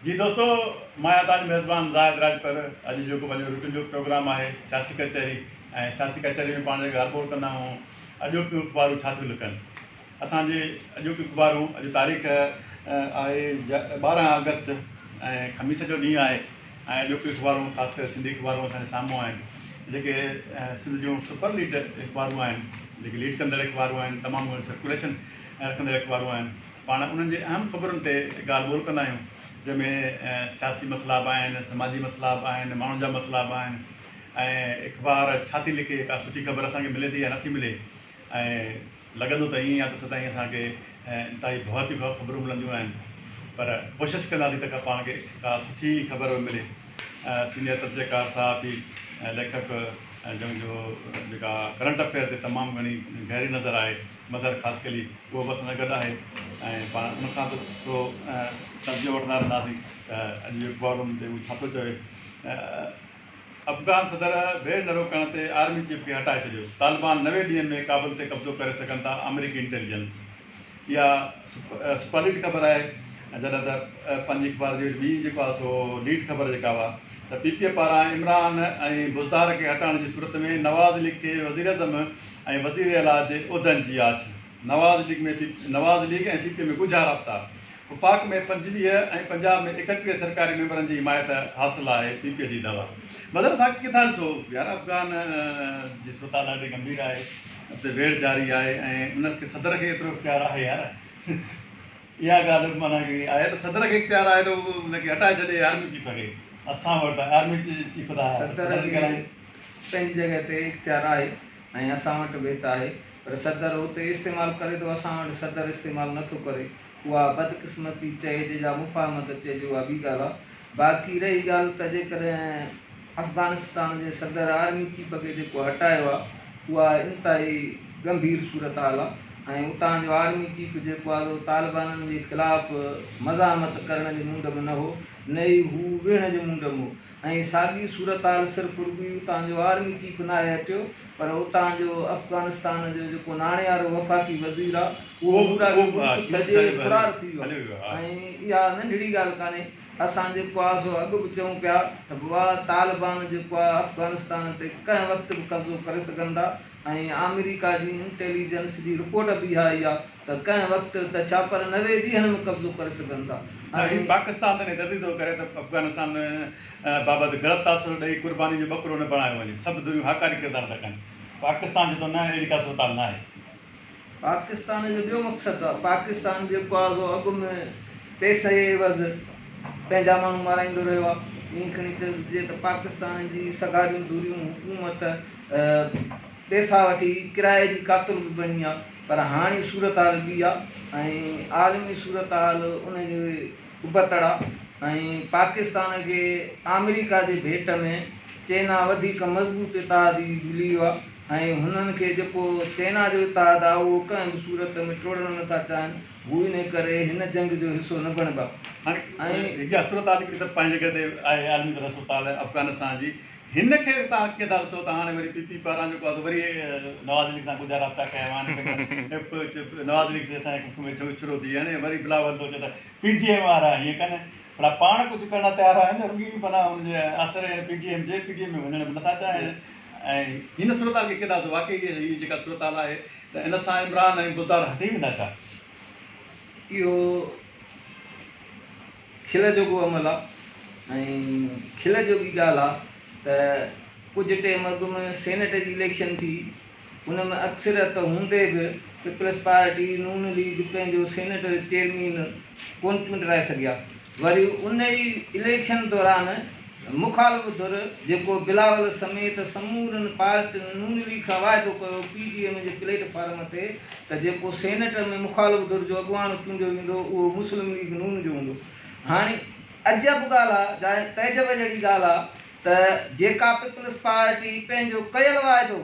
जी दोस्तों, मैं तव्हांजो मेज़बान ज़ाहिद राजपर। अॼु जेको पंहिंजो रुटीन जो प्रोग्राम आहे सियासी कचहरी, ऐं सियासी कचहरी में पाण जेके ॻाल्हि ॿोल कंदा आहियूं अॼोकियूं अख़बारूं छा थियूं लिखनि। असांजे अॼोकियूं अख़बारूं, अॼु तारीख़ आहे 12 अगस्त ऐं ख़मीस जो ॾींहुं आहे। ऐं अॼोकियूं अख़बारूं ख़ासि करे सिंधी अख़बारूं असांजे साम्हूं आहिनि, जेके सिंध जूं सुपर लीड अख़बारूं आहिनि, जेके लीड कंदड़ अख़बारूं आहिनि, तमामु सर्कुलेशन रखंदड़ अख़बारूं आहिनि। पाण उन्हनि जे अहम ख़बरुनि ते ॻाल्हि ॿोल कंदा आहियूं, जंहिंमें सियासी मसइला बि आहिनि, समाजी मसइला बि आहिनि, माण्हुनि जा मसइला बि आहिनि। ऐं अख़बार छा थी लिखे, का सुठी ख़बर असांखे मिले थी या नथी मिले। ऐं लॻंदो त ईअं आहे त सदाईं असांखे इंतिहाई भौतिक ख़बरूं मिलंदियूं आहिनि, पर कोशिशि कंदासीं त पाण खे का सुठी ख़बर मिले। सीनियर तर्जकार साहब लेखक जंहिंजो जेका करंट अफेयर ते तमामु घणी गहरी नज़र आहे, मज़र ख़ासि कली उहो बसि न गॾु आहे। ऐं पाण उनखां थोरो तर्जो वठंदा रहंदासीं त अॼु जे अख़बारुनि ते उहो छा थो चवे। अफ़गान सदर भेड़ न रोकण ते आर्मी चीफ खे हटाए छॾियो। तालिबान 90 ॾींहंनि में काबुल ते कब्ज़ो करे सघनि था, अमेरिकी इंटेलिजेंस। इहा सुपरलीड ख़बर आहे। जॾहिं त पंहिंजी अख़बार जी ॿी जेको आहे सो लीड ख़बर जेका हुआ त PPF पारां इमरान ऐं बुज़दार खे हटाइण जी सूरत में नवाज़ लीग खे वज़ीर अज़म ऐं वज़ीर अला जे उहिदनि जी आछ। नवाज़ लीग ऐं PPF में ॻुझा राब्ता। वफ़ाक़ में 25 ऐं पंजाब में 31 सरकारी मेंबरनि जी हिमायत हासिलु आहे, PPF जी दवा। मतिलबु असांखे किथां ॾिसो यार, अफ़गान जी सूरत ॾाढी गंभीर आहे, उते वेड़ जारी आहे ऐं उनखे सदर खे एतिरो इख़्तियार आहे यार। इहा ॻाल्हि माना की आहे त सदर खे इख़्तियार आहे त उनखे हटाए छॾे आर्मी चीफ खे। असां वटि त आर्मी चीफ था सदर खे पंहिंजी जॻह ते इख़्तियार आहे ऐं असां वटि बि त आहे, पर सदर उते इस्तेमालु करे थो, असां वटि सदर इस्तेमालु नथो करे। उहा बदक़िस्मती चइजे या मुफ़ाहमत चइजे, उहा ॿी ॻाल्हि आहे। बाक़ी रही ॻाल्हि त जेकॾहिं अफ़गानिस्तान जे सदर आर्मी चीफ खे जेको हटायो आहे, उहा इंतिहाई गंभीर सूरत हाल आहे। ऐं उतां जो आर्मी चीफ जेको आहे तालिबाननि जे ख़िलाफ़ु मज़ामत करण जे मुंड में न हो, न ई हू वेहण जे मुंड में हो। ऐं साॻी सूरत हाल सिर्फ़ु रुॻी उतां जो आर्मी चीफ न आहे हटियो, पर उतां जो अफ़गानिस्तान जो जेको नाणियारो वफ़ाक़ी वज़ीर आहे उहो छॾे फ़रार थी वियो। ऐं इहा नंढड़ी ॻाल्हि कान्हे। असां जेको आहे सो अॻु बि चऊं पिया त उहा तालिबान जेको आहे अफ़गानिस्तान ते कंहिं वक़्तु बि कब्ज़ो करे सघनि था। ऐं अमेरिका जी इंटेलिजेंस जी रिपोर्ट बि आई आहे त कंहिं वक़्तु त छा पर 90 ॾींहंनि में कब्ज़ो करे सघनि था। ऐं पाकिस्तान त दर्दी थो करे त अफ़गानिस्तान बाबति ग़लति तासुर ॾेई क़ुर्बानी जो ॿकरो न बणायो वञे। सभु दुनिया हाकारी किरदारु था कनि। पाकिस्तान जो त न अहिड़ी का सूरत हाल न आहे। पाकिस्तान जो ॿियो मक़सदु आहे। पाकिस्तान जेको आहे सो अॻु में पैसे एवज़ पंहिंजा माण्हू माराईंदो रहियो आहे। ईअं खणी चइजे त पाकिस्तान जी सगारियूं दूरियूं हुकूमत पैसा वठी किराए जी कातुल बि बणी आहे। पर हाणे सूरत हाल ॿी आहे ऐं आलमी सूरत हाल उनजी उबतड़ आहे। ऐं पाकिस्तान खे अमेरिका जे भेट में चाइना वधीक मज़बूत इतिहादी मिली वियो आहे। ऐं हुननि खे जेको चाइना जो इतिहादु आहे उहो कंहिं बि सूरत में टोड़णु नथा चाहिनि। हू इन करे हिन जंग जो हिसो न बणिबा। हाणे इहा सूरत हाल हिकिड़ी त पंहिंजी जॻह ते आहे, आलमी तरह सूरत हाल आहे अफ़गानिस्तान जी। हिन खे तव्हां कीअं था ॾिसो त हाणे वरी PPF पारां जेको आहे वरी नवाज़ लीग सां ॻुझा राब्ता कया आहिनि। नवाज़ लीग ते असांजे में शुरू थी हाणे वरी बिलावल थो अचे त PTM वारा हीअं कनि, भला पाण कुझु करण तयारु आहिनि, रुॻी माना हुनजे आसिरे PTM में वञण बि नथा चाहिनि। ऐं हिन सूरत हाल खे कीअं था ॾिसो? वाक़ई हीअ जेका सूरत हाल आहे त इन सां इमरान ऐं बुज़दार हटी वेंदा छा? इहो खिल जोॻो अमल आहे ऐं खिल जोॻी ॻाल्हि आहे त कुझु टाइम अॻु में सेनेट जी इलेक्शन थी, हुन में अक्सरियत हूंदे बि पीपल्स पार्टी नून लीग पंहिंजो सेनेट चेयरमैन कोन चूंडाए सघिया। वरी उन ई इलेक्शन दौरान मुखालिफ़ धुर जेको बिलावल समेत समूरनि पार्टियुनि नून लीग खां वाइदो कयो PDM जे प्लेटफॉर्म ते त जेको सेनेट में मुखालिफ़ धुर जो अॻुवान चूंडियो वेंदो उहो मुस्लिम लीग नून जो हूंदो। हाणे अजब ॻाल्हि आहे, जाए तइजब जहिड़ी ॻाल्हि आहे त जेका पीपल्स पार्टी पंहिंजो कयल वाइदो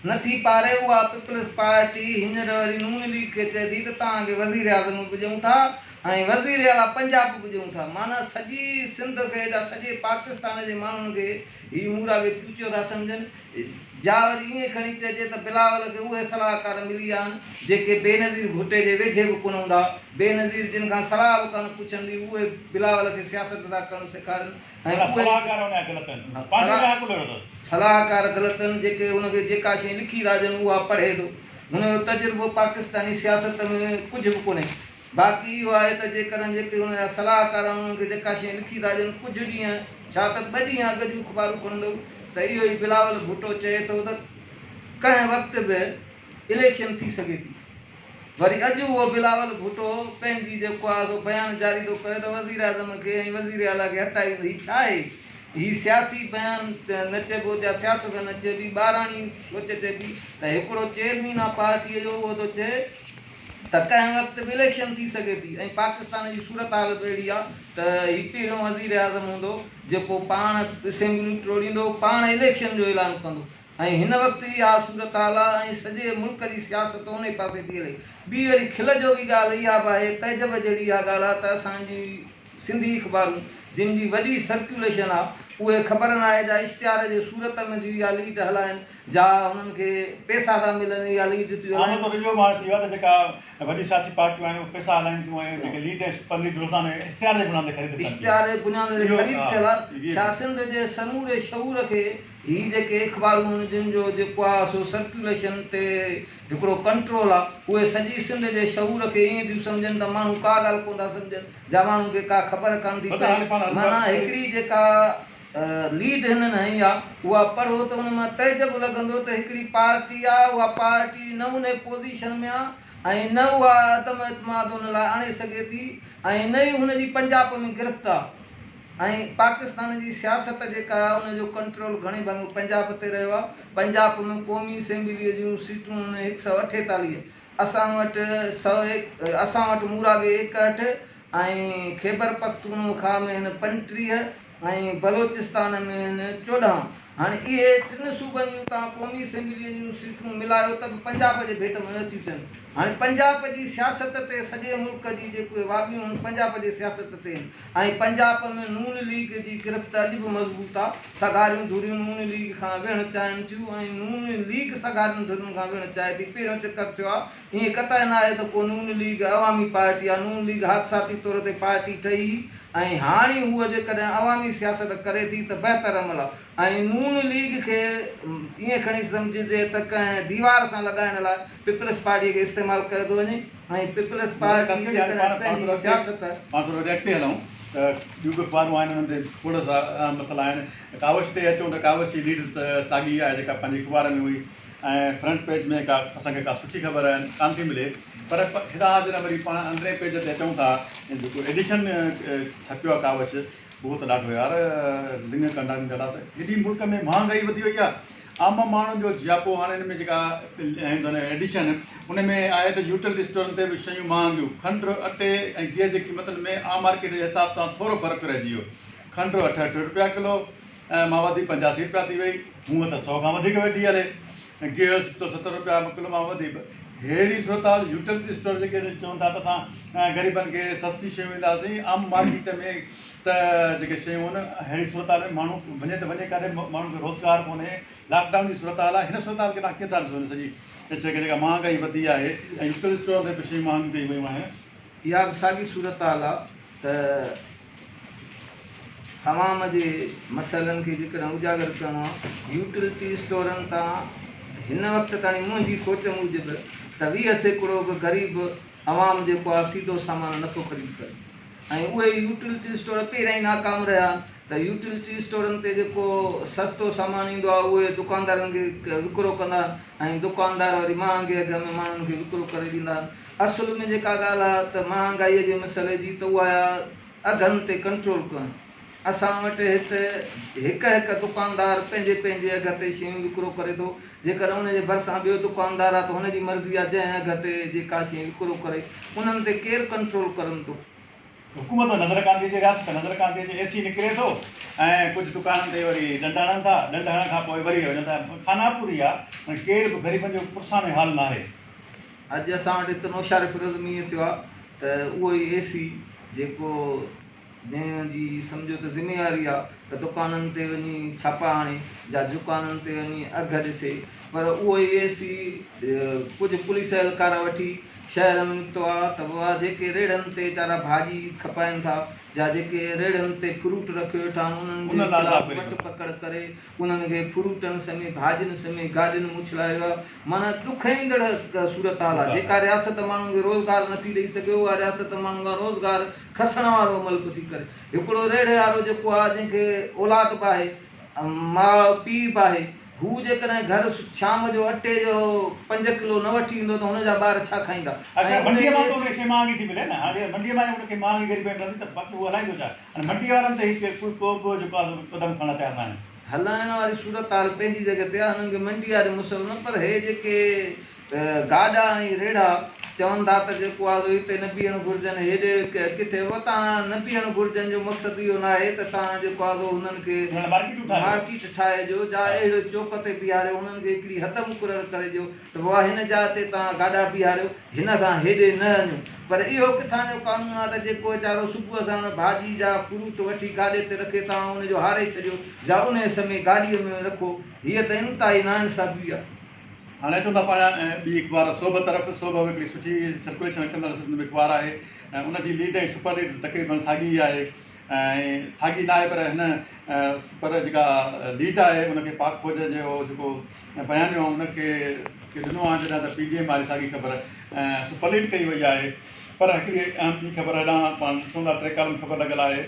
नथी पारे, उहा पीपल्स पार्टी हींअर वरी नून लीग खे चए थी त तव्हांखे वज़ीर आज़म विझूं था ऐं वज़ीर आला पंजाब पुॼूं था, माना सॼी सिंध खे या सॼे पाकिस्तान जे माण्हुनि खे हीउ मूरा खे चूचियो था सम्झनि। जा वरी ईअं खणी चइजे त बिलावल खे उहे सलाहकार मिली विया आहिनि जेके बेनज़ीर भुट्टे जे वेझे बि कोन हूंदा, बेनज़ीर जिन खां सलाह बि कान पुछंदी, उहे बिलावल खे सियासत था करणु सेखारनि। ऐं सलाहकार ग़लति आहिनि, जेके हुनखे जेका शइ लिखी था ॾियनि उहा पढ़े थो, हुनजो तजुर्बो पाकिस्तानी सियासत में कुझु बि कोन्हे। बाक़ी इहो आहे त जेकॾहिं जेके हुनजा सलाहकार आहिनि उन्हनि खे जेका शइ लिखी था ॾियनि, कुझु ॾींहं छा त 2 ॾींहं अॻु जूं अख़बारूं खणंदो त इहो ई बिलावल भुट्टो चए थो त कंहिं वक़्तु बि इलेक्शन थी सघे थी। वरी अॼु उहो बिलावल भुट्टो पंहिंजी जेको आहे सो बयानु जारी थो करे त वज़ीर आज़म खे ऐं वज़ीर आला खे हटाई। हीउ छा आहे? हीउ सियासी बयानु न चइबो, या सियासत न चइबी, ॿाराणी सोच चइबी। त हिकिड़ो चेयरमैन आहे पार्टीअ जो, उहो थो चए त कंहिं वक़्तु बि इलेक्शन थी सघे थी। ऐं पाकिस्तान जी सूरत हाल बि अहिड़ी आहे त हीउ पहिरियों वज़ीर आज़म हूंदो जेको पाण असेंबलियूं टोड़ींदो, पाण इलेक्शन जो ऐलान कंदो। ऐं हिन वक़्तु इहा सूरत हाल आहे ऐं सॼे मुल्क जी सियासत उन पासे थी हले। ॿी वरी खिल जोगी ॻाल्हि इहा बि आहे, तइजब जहिड़ी इहा ॻाल्हि आहे त असांजी सिंधी अख़बारूं जिन जी वॾी सर्कुलेशन आहे उहे ख़बर न आहे जा इश्तिहार जे सूरत में जी इहा लीड हलाइनि, जा हुननि खे पैसा था मिलनि, इहा लीड थियूं हलाइनि। त इहो मां थी वियो आहे त जेका वॾी सियासी पार्टियूं आहिनि उहे पैसा हलाइनि थियूं ऐं जेके लीड ऐं सुपर लीड रोज़ाना इश्तिहार जे बुनियाद ते ख़रीद इश्तिहार जे बुनियाद ते ख़रीद थियल आहे। छा सिंध जे समूरे शऊर खे हीअ जेके अख़बारूं जिन जो जेको आहे सो सर्कुलेशन ते हिकिड़ो कंट्रोल आहे, उहे सॼी सिंध जे शऊर खे ईअं थियूं सम्झनि त माण्हू का ॻाल्हि कोन था सम्झनि, जा माण्हुनि खे का ख़बर कान थी पए। माना हिकिड़ी जेका लीड हिननि हई आहे उहा पढ़ो त हुन मां तइजब लॻंदो त हिकिड़ी पार्टी आहे, उहा पार्टी न उन पोज़ीशन में आहे ऐं न उहा अदम एतमाद हुन लाइ आणे सघे थी ऐं न ई हुनजी पंजाब में गिरफ़्त आहे। ऐं पाकिस्तान जी सियासत जेका आहे उनजो कंट्रोल घणे भाङो पंजाब ते रहियो आहे। पंजाब में क़ौमी असेंबलीअ जूं सीटूं 148, असां वटि मूरा खे 61 ऐं ख़ैबर पख्तूनख्वा में आहिनि 35 ऐं बलोचिस्तान में आहिनि 14। हाणे इहे 3 सूबनि जूं तव्हां क़ौमी असेंबलीअ जूं सीटूं मिलायो त बि पंजाब जे भेट में नथियूं थियनि। हाणे पंजाब जी सियासत ते सॼे मुल्क जी जेके वाॻियूं आहिनि पंजाब जी सियासत ते आहिनि। ऐं पंजाब में नून लीग जी गिरफ़्त अॼु बि मज़बूत आहे। सगारियूं धुरियूं नून लीग खां विहणु चाहिनि थियूं ऐं नून लीग सगारियुनि धुरियुनि खां विहणु चाहे थी। पहिरियों चकर थियो आहे, ईअं कतई न आहे त को नून लीग अवामी पार्टी आहे। नून लीग हादसाती तौर ते पार्टी ठही ऐं हाणे हूअ जेकॾहिं अवामी सियासत करे थी त बहितर अमल आहे। ऐं नून लीग खे ईअं खणी सम्झिजे त कंहिं दीवार सां लॻाइण लाइ पीपल्स पार्टीअ खे इस्तेमालु कयो थो वञे। ऐं पीपल्स पार्टी पंहिंजी सियासत अॻिते हलूं त ॿियूं बि अख़बारूं आहिनि उन्हनि ते खोड़ सारा मसइला आहिनि। कावश ते अचूं त कावश जी लीड साॻी आहे जेका पंहिंजी अख़बार में हुई ऐं फ्रंट पेज में असांखे का सुठी ख़बर कान थी मिले, पर हेॾा जॾहिं वरी पाण अंदरे पेज ते अचूं था जेको एडिशन छपियो आहे कावश, उहो त ॾाढो यार लिंग कंदा ॾाढा। त हेॾी मुल्क में महांगाई वधी वई आहे, आम माण्हुनि जो जियापो हाणे हिन में जेका एडिशन उन में आहे त यूटिलिटी स्टोरनि ते बि शयूं महांगियूं। खंडु अटे ऐं गिह जे क़ीमतनि में आम मार्केट जे हिसाब सां थोरो फ़र्क़ु रहिजी वियो। खंडु 68 रुपया किलो, मावधी 85 रुपया थी वई, हूअं त 100 खां वधीक वेठी हले, ऐं गिह 170 रुपया किलो मां वधीक। अहिड़ी सूरत हाल यूटिलिटी स्टोर जेके चवनि था त असां ग़रीबनि खे सस्ती शयूं ॾींदासीं आम मार्केट में, त जेके शयूं आहिनि अहिड़ी सूरत हाल में माण्हू वञे त वञे काॾे, माण्हुनि खे रोज़गार कोन्हे, लॉकडाउन जी सूरत हाल आहे। हिन सूरत हाल खे तव्हां कीअं था ॾिसो सॼी जेका महांगाई वधी आहे ऐं यूटिलिटी स्टोर ते बि शयूं महांगियूं थी वियूं आहिनि? इहा बि साॻी सूरत हाल आहे त तमाम जे मसइलनि खे जेकॾहिं उजागर करिणो आहे, यूटिलिटी स्टोरनि तां हिन वक़्तु ताईं मुंहिंजी सोच मूजिबि त 20% बि ग़रीब आवाम जेको आहे सीधो सामान नथो ख़रीद करे। ऐं उहे यूटिलिटी स्टोर पहिरियां ई नाकाम रहिया त यूटिलिटी स्टोरनि ते जेको सस्तो सामान ईंदो आहे उहे दुकानदारनि खे विकिरो कंदा ऐं दुकानदार वरी महांगे अघ में माण्हुनि खे विकिरो करे ॾींदा आहिनि। असुल में जेका ॻाल्हि आहे त महांगाईअ जे मसइले जी, त उहा अघनि ते कंट्रोल कनि। असां वटि हिते हिकु दुकानदार पंहिंजे अघ ते शयूं विकिरो करे थो। जेकर उनजे भरिसां ॿियो दुकानदार आहे त हुनजी मर्ज़ी आहे जंहिं अघ ते जेका शइ विकिरो करे, उन्हनि ते केरु कंट्रोल करनि थो? हुकूमत नज़रकांदी जे रियासत नज़रकांदी जे एसी निकिरे थो ऐं कुझु दुकाननि ते वरी ॾंड हणनि था, ॾंड हणण खां पोइ वरी वञनि था खानापुरी आहे। केर बि ग़रीबनि जो पुरसानो हाल न आहे। अॼु असां वटि हिते नौशाद फिरोज़ में ईअं थियो आहे त उहो ई AC जेको जंहिंजी सम्झो त ज़िमेवारी आहे त दुकाननि ते वञी छापा हणे या दुकाननि ते वञी अघु ॾिसे, पर उहो ई AC कुझु पुलिस एहलकार वठी शहर में निकितो आहे त उहा जेके रेड़नि ते वीचारा भाॼी खपाइनि था या जेके रेड़नि ते फ्रूट रखियो वेठा आहिनि उन्हनि जे खिलाफ़ वट पकड़ करे उन्हनि खे फ्रूटनि समेत भाॼियुनि समेत गाॾियुनि में उछलायो आहे। माना ॾुख ईंदड़ सूरत हाल आहे। जेका रियासत माण्हुनि खे रोज़गार नथी ॾेई सघे उहा रियासत माण्हुनि खां रोज़गार खसण वारो अमल थी करे। हिकिड़ो रेड़े वारो जेको आहे जंहिंखे औलाद बि आहे, माउ पीउ बि आहे, हू जेकॾहिं घर शाम जो अटे जो 5 किलो न वठी ईंदो त हुनजा ॿार छा खाईंदा? मंडीअ मां तो शइ महांगी थी मिले न, हाणे मंडीअ मां उनखे महांगी गरीब रहंदी त बाक़ी उहो हलाईंदो छा? हाणे मंडीअ वारनि ते हिकु को जेको आहे क़दम खणण तयारु न आहिनि। हलाइण वारी सूरत हाल पंहिंजी जॻह ते आहे, हुननि खे मंडी वारे मुसल न, पर हे जेके गाॾा ऐं रेड़ा चवनि था त जेको आहे हिते न बीहणु घुरिजनि, हेॾे किथे तव्हां न बीहणु घुरिजनि जो मक़सदु इहो न आहे त तव्हां जेको आहे हुननि खे मार्केट ठाहे ॾियो या अहिड़े चौक ते बीहारियो, हुननि खे हिकिड़ी हद मुक़ररु करे ॾियो त बाबा हिन जाइ ते तव्हां गाॾा बीहारियो, हिन खां हेॾे न वञो। पर इहो किथां जो कानून आहे त जेको वीचारो सुबुह साण भाॼी जा फ्रूट वठी गाॾे ते रखे तव्हां हुनजो हारे छॾियो या उन समय गाॾीअ में रखो? हीअ त इंतिहाई नाइंसाफ़ी आहे। हाणे चवंदा पाण ॿी अख़बार सोभ तरफ़, सोभ हिकिड़ी सुठी सर्कुलेशन कंदड़ अख़बार आहे ऐं उनजी लीड ऐं सुपर लीड तक़रीबन साॻी आहे ऐं साॻी न आहे, पर हिन सुपर जेका लीड आहे उनखे पाक फ़ौज जो जेको बयानु आहे उनखे ॾिनो आहे जॾहिं त PDM वारी साॻी ख़बर ऐं सुपर लीड कई वई आहे। पर हिकिड़ी अहम ॿी ख़बर हेॾां पाण ॾिसूं था, 3 कॉलम ख़बर लॻियल आहे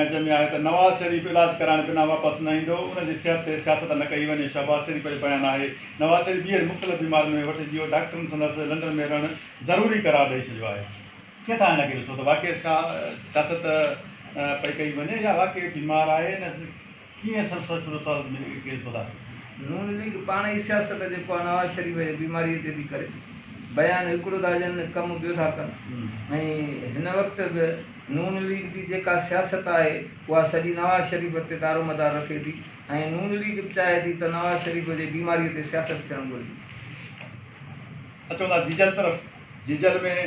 जंहिंमें आहे त नवाज़ शरीफ़ इलाज कराइण बिना वापसि न ईंदो, उनजी सिहत ते सियासत न कई वञे। शहबाज़ शरीफ़ जो बयानु आहे नवाज़ शरीफ़ ॿीहर मुख़्तलिफ़ बीमारियुनि में वठिजी वियो, डॉक्टरनि संदसि लंडन में रहणु ज़रूरी करार ॾेई छॾियो आहे। कीअं था हिनखे ॾिसो त वाक़ई सियासत पई कई वञे या वाक़ई बीमार आहे न, कीअं ॾिसो था? नून लीग पाण ई सियासत जेको आहे नवाज़ शरीफ़ जी बीमारीअ ते थी करे, बयानु हिकिड़ो था ॾियनि, कमु ॿियो था कनि। ऐं हिन वक़्तु बि नून लीग जी जेका सियासत आहे उहा सॼी नवाज़ शरीफ़ ते दारोमदार रखे थी ऐं नून लीग बि चाहे थी त नवाज़ शरीफ़ जे बीमारीअ ते सियासत थियणु घुरिजे। अचो था जीजल तरफ़। जीजल में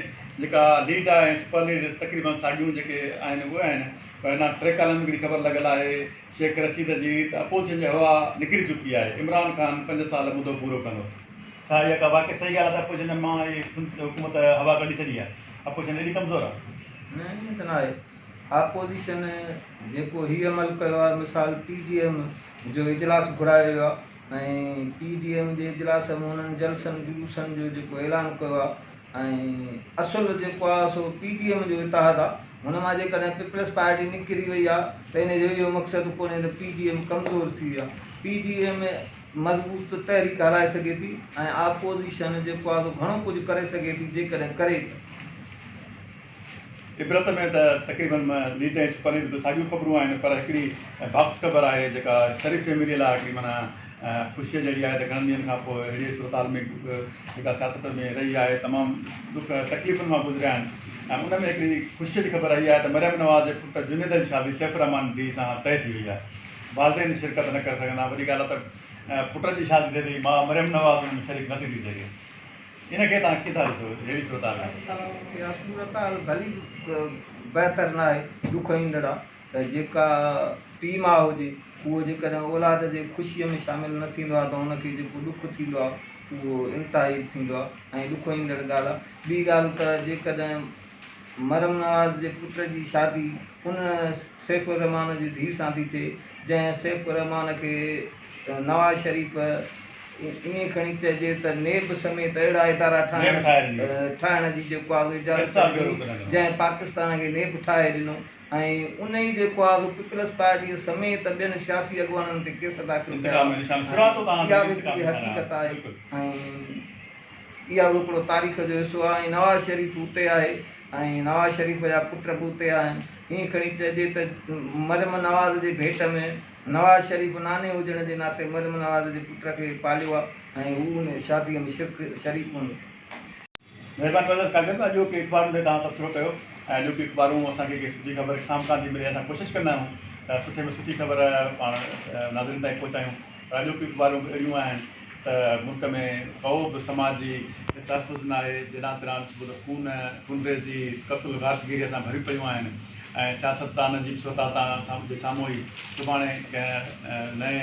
जेका लीड आहे ऐं सुपर लीड तक़रीबन साॻियूं जेके आहिनि उहे आहिनि, पर हिन 3 कॉलम हिकिड़ी ख़बर लॻियल आहे शेख रशीद जी त अपोज़िशन जी हवा निकिरी चुकी आहे, इमरान ख़ान 5 साल मुदो पूरो कंदो। छा इहा का वाक़ई सही ॻाल्हि आहे त अपोज़िशन मां हुकूमत हवा कढी छॾी आहे? अपोज़िशन एॾी कमज़ोर आहे? न, ईअं त न आहे। अपोज़िशन जेको हीउ अमल कयो आहे, मिसाल PDM जो इजलास घुरायो वियो आहे ऐं PDM जे इजलास में हुननि जलसनि जुलूसनि जो जेको ऐलान कयो आहे ऐं असुलु जेको आहे सो PDM जो इतिहाद आहे। हुन मां जेकॾहिं पीपल्स पार्टी निकिरी वई आहे त हिनजो इहो मक़सदु कोन्हे त PDM कमज़ोर थी वियो आहे। PDM मज़बूत तहरीक हलाए सघे थी ऐं अपोज़िशन जेको आहे घणो कुझु करे सघे थी जेकॾहिं करे। इबरत में त तक़रीबन लीड ऐं सुपर लीड साॻियूं ख़बरूं आहिनि, पर हिकिड़ी बाक्स ख़बर आहे जेका शरीफ़ फैमिली लाइ हिकिड़ी माना ख़ुशीअ जहिड़ी आहे त घणनि ॾींहंनि खां पोइ अहिड़ी सूरत हाल में जेका सियासत में रही आहे, तमामु दुख तकलीफ़ुनि मां गुज़रिया आहिनि ऐं उन में हिकिड़ी ख़ुशीअ जी ख़बर आई आहे त मरियम नवाज़ जे पुटु जुनेद जी शादी सैफ रहमान दी सां तइ थी वई आहे। वालदेन शिरकत न करे सघंदा। वॾी ॻाल्हि आहे त पुट जी शादी थिए थी, मां मरियम नवाज़ हुन में शरीक नथी थी सघे। इनखे तव्हां किथां ॾिसो अहिड़ी सूरत हाल आहे? इहा सूरत हाल भली बहितर न आहे, ॾुख ईंदड़ आहे त जेका पीउ माउ हुजे उहो जेकॾहिं औलाद जे ख़ुशीअ में शामिलु न थींदो आहे त हुनखे जेको ॾुख थींदो आहे उहो इंतिहाई थींदो आहे ऐं ॾुख ईंदड़ ॻाल्हि आहे। ॿी ॻाल्हि त जेकॾहिं मरियम नवाज़ जे पुट जी शादी उन सैफ रहमान जी धीउ सां थी थिए, जंहिं सैफ रहमान खे नवाज़ शरीफ़ ईअं खणी चइजे त नेब समेत अहिड़ा इदारा ठाहिण जी जेको आहे इजाज़त ॾिनी, जंहिं पाकिस्तान खे नेब ठाहे ॾिनो ऐं उन ई जेको आहे पीपल्स पार्टीअ समेत ॿियनि सियासी अॻुवाननि ते केस दाख़िल कया। इहा बि हिकिड़ी हक़ीक़त आहे ऐं इहा बि हिकिड़ो तारीख़ जो हिसो आहे। ऐं नवाज़ शरीफ़ उते आहे ऐं नवाज़ शरीफ़ जा पुट बि उते आहिनि। ईअं खणी चइजे त मरियम नवाज़ जे भेट में नवाज़ शरीफ़ नाने हुजण जे नाते मरियम नवाज़ जे पुट खे पालियो आहे ऐं हू उन शादीअ में शरीफ़ हूंदो। महिरबानी कंदुसि कासिम, अॼोकी अख़बारुनि ते तव्हां तबसरो कयो ऐं अॼोकी अख़बारूं असांखे कंहिं सुठी ख़बर खामखां थी मिले, असां कोशिशि कंदा आहियूं त सुठे में सुठी ख़बर पाण नाज़रीन ताईं पहुचायूं। पर अॼोकी अख़बारूं अहिड़ियूं आहिनि त मुल्क में को बि समाज जी तहफ़ुज़ न आहे। जॾहिं तॾहिं सुबुह खूनरेज़ जी क़त्ल घातगिरी सां भरी पियूं आहिनि ऐं सियासतदान जी स्वतंत्रता जे साम्हूं ई सुभाणे कंहिं नए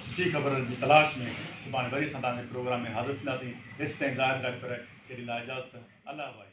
सुठी ख़बर जी तलाश में सुभाणे वरी असां तव्हांजे प्रोग्राम में हाज़िर थींदासीं। तेसि ताईं ज़ाहिर पर ॾींदा इजाज़त। अल्लाह भाई।